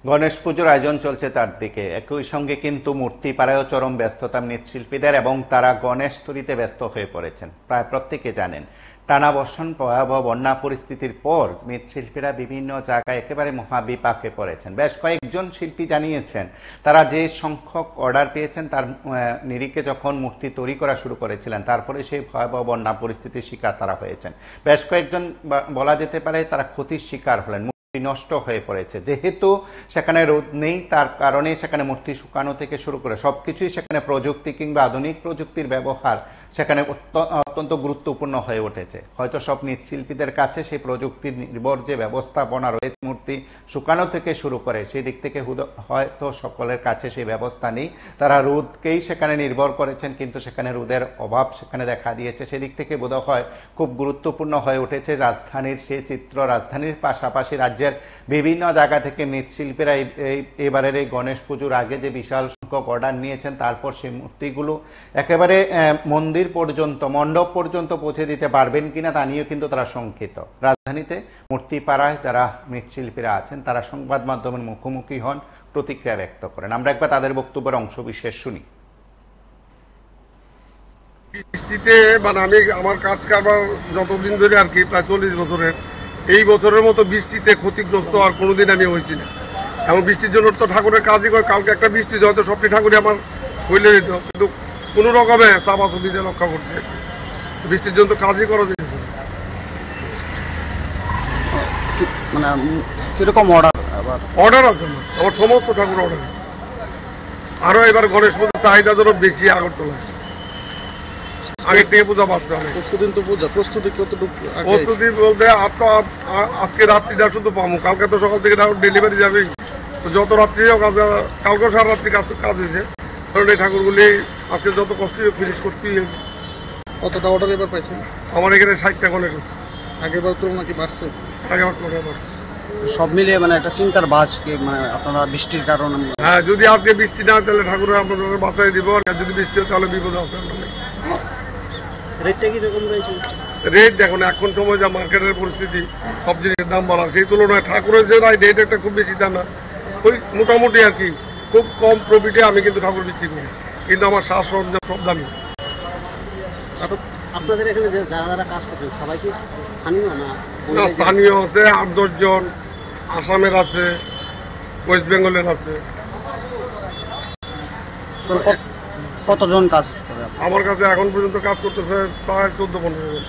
গণেশ পুজোর আয়োজন চলছে চারদিকে, একই সঙ্গে কিন্তু মূর্তি পাড়ায়ও চরম ব্যস্ততা মৃৎশিল্পীদের এবং তারা গণেশ তৈরিতে ব্যস্ত হয়ে পড়েছেন। প্রায় প্রত্যেকে জানেন, টানা বর্ষণ ভয়াবহ বন্যা পরিস্থিতির পর মৃৎশিল্পীরা বিভিন্ন জায়গায় একেবারে মহাবিপাকে পড়েছেন। বেশ কয়েকজন শিল্পী জানিয়েছেন তারা যে সংখ্যক অর্ডার পেয়েছেন তার নিরিখে যখন মূর্তি তৈরি করা শুরু করেছিলেন তারপরে সেই ভয়াবহ বন্যা পরিস্থিতির শিকার তারা হয়েছেন। বেশ কয়েকজন বলা যেতে পারে তারা ক্ষতির শিকার হলেন, নষ্ট হয়ে পড়েছে। যেহেতু সেখানে রোদ নেই তার কারণে সেখানে মূর্তি শুকানো থেকে শুরু করে সবকিছুই সেখানে প্রযুক্তি কিংবা আধুনিক প্রযুক্তির ব্যবহার সেখানে অত্যন্ত গুরুত্বপূর্ণ হয়ে উঠেছে। হয়তো সব মৃৎশিল্পীদের কাছে সেই প্রযুক্তির নির্ভর যে ব্যবস্থাপনা রয়েছে মূর্তি শুকানো থেকে শুরু করে সেই দিক থেকে হয়তো সকলের কাছে সেই ব্যবস্থা নেই। তারা রোদকেই সেখানে নির্ভর করেছেন, কিন্তু সেখানে রোদের অভাব সেখানে দেখা দিয়েছে। সেদিক থেকে বোধ হয় খুব গুরুত্বপূর্ণ হয়ে উঠেছে রাজধানীর সেই চিত্র। রাজধানীর পাশাপাশি রাজ্যের বিভিন্ন জায়গা থেকে মৃৎশিল্পীরা এবারের এই গণেশ পুজোর আগে যে বিশাল সংখ্যক অর্ডার নিয়েছেন তারপর সেই মূর্তিগুলো একেবারে মন্দির পর্যন্ত মণ্ডপ পর্যন্ত পৌঁছে দিতে পারবেন কিনা তা নিয়েও কিন্তু তারা শঙ্কিত। রাজধানীতে মূর্তিপাড়ায় যারা মৃৎশিল্পীরা আছেন তারা সংবাদ মাধ্যমের মুখোমুখি হন, প্রতিক্রিয়া ব্যক্ত করেন। আমরা একবার তাদের বক্তব্যের অংশ বিশেষ শুনি। বৃষ্টিতে আমি আমার কাজ কারবার যতদিন ধরে আর কি প্রায় 40 বছরের, এই বছরের মতো বৃষ্টিতে ক্ষতিগ্রস্ত আর কোনোদিন আমি হয়েছি না। এমন বৃষ্টির জন্য তো ঠাকুরের কাজই করে, কালকে একটা বৃষ্টি হয়তো সবটি ঠাকুরই আমার হইলে যেত, কিন্তু কোনো রকমে চাপাচুপিতে রক্ষা করছে। বৃষ্টির জন্য তো কাজই করা যেত। মানে কিরকম অর্ডার আছে না আমার সমস্ত ঠাকুর অর্ডার। আরো এবার গণেশ পুজোর চাহিদা যেন বেশি আগরতলা, আগের থেকে পূজা পাচ্ছে অনেক। প্রতিদিন তো পূজা প্রস্তুতি কতটুকু? প্রস্তুতি বলতে আজকে রাত্রিটা শুধু পাবো, কালকে তো সকাল থেকে ডেলিভারি যাবে, যত রাত্রি হোক কালকে সারা রাত্রি কাজ হয়েছে। কারণ এই ঠাকুরগুলি আজকে যত কষ্ট ফিনিশ করতেই হবে। কতটা অর্ডার এবার পাইছেন? আমার এখানে 60টা গণেশ। আগেবার তুলনা কি বাড়ছে? আগেবার তুলনা বাড়ছে। সব মিলিয়ে মানে একটা চিন্তার বাজ কি, মানে আপনারা বৃষ্টির কারণে? হ্যাঁ, যদি আজকে বৃষ্টি না তাহলে ঠাকুর আপনাদের বাঁচাই দিব, আর যদি বৃষ্টি হয় তাহলে বিপদ আছে। রেটটা কি রকম রয়েছে? রেট দেখুন, এখন সময় যা মার্কেটের পরিস্থিতি, সব জিনিসের দাম বাড়া, সেই তুলনায় ঠাকুরের যে রেট একটা খুব বেশি দাম না, ওই মোটামুটি আর কি খুব কম প্রফিটে আমি কিন্তু ঠাকুর বিক্রি করি, কিন্তু আমার সাজ সরঞ্জাম সব দামি। আপনাদের এখানে যারা যারা কাজ করছেন সবাই কি স্থানীয় না? স্থানীয় আছে 8-10 জন, আসামের আছে, ওয়েস্ট বেঙ্গলের আছে। কতজন কাজ করে আমার কাছে এখন পর্যন্ত কাজ করতেছে? প্রায় 14-15 জন।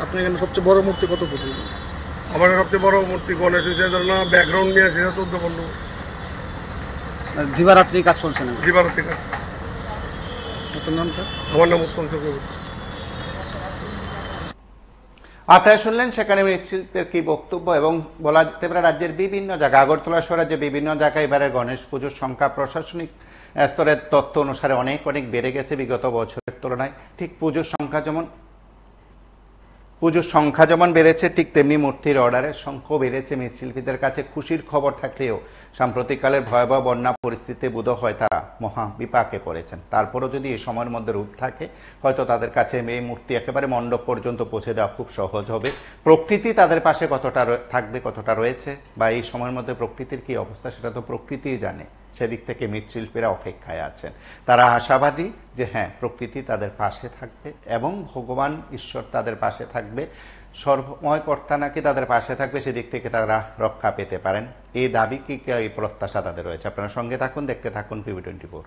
আপনার এখানে সবচেয়ে বড় মূর্তি কত ফুট? আমার সবচেয়ে বড় মূর্তি গণেশ হয়েছে, না ব্যাকগ্রাউন্ড নিয়ে আসে 14-15। দিবারাত্রি কাজ চলছে না? দিবারাত্রি কাজ। আপনার নামটা? আমার নাম উত্তম চক্রবর্তী। আপনারা শুনলেন সেখানে মৃৎশিল্পীর কি বক্তব্য, এবং বলা যেতে পারে রাজ্যের বিভিন্ন জায়গায়, আগরতলা শহরের যে বিভিন্ন জায়গায় এবারে গণেশ পুজোর সংখ্যা প্রশাসনিক স্তরের তথ্য অনুসারে অনেক বেড়ে গেছে বিগত বছরের তুলনায়। ঠিক পুজোর সংখ্যা যেমন বেড়েছে ঠিক তেমনি মূর্তির অর্ডারের সংখ্যাও বেড়েছে। মৃৎশিল্পীদের কাছে খুশির খবর থাকলেও সাম্প্রতিককালের ভয়াবহ বন্যা পরিস্থিতিতে বোধ হয় তারা মহা বিপাকে পড়েছেন। তারপরও যদি এই সময়ের মধ্যে রূপ থাকে হয়তো তাদের কাছে এই মূর্তি একেবারে মণ্ডপ পর্যন্ত পৌঁছে দেওয়া খুব সহজ হবে। প্রকৃতি তাদের পাশে কতটা থাকবে, কতটা রয়েছে, বা এই সময়ের মধ্যে প্রকৃতির কি অবস্থা সেটা তো প্রকৃতিই জানে। সেদিক থেকে মৃৎশিল্পীরা অপেক্ষায় আছেন। তারা আশাবাদী যে হ্যাঁ, প্রকৃতি তাদের পাশে থাকবে এবং ভগবান ঈশ্বর তাদের পাশে থাকবে, সর্বময় কর্তা নাকি তাদের পাশে থাকবে, সেদিক থেকে তারা রক্ষা পেতে পারেন। এই দাবি কি, এই প্রত্যাশা তাদের রয়েছে। আপনারা সঙ্গে থাকুন, দেখতে থাকুন PB24।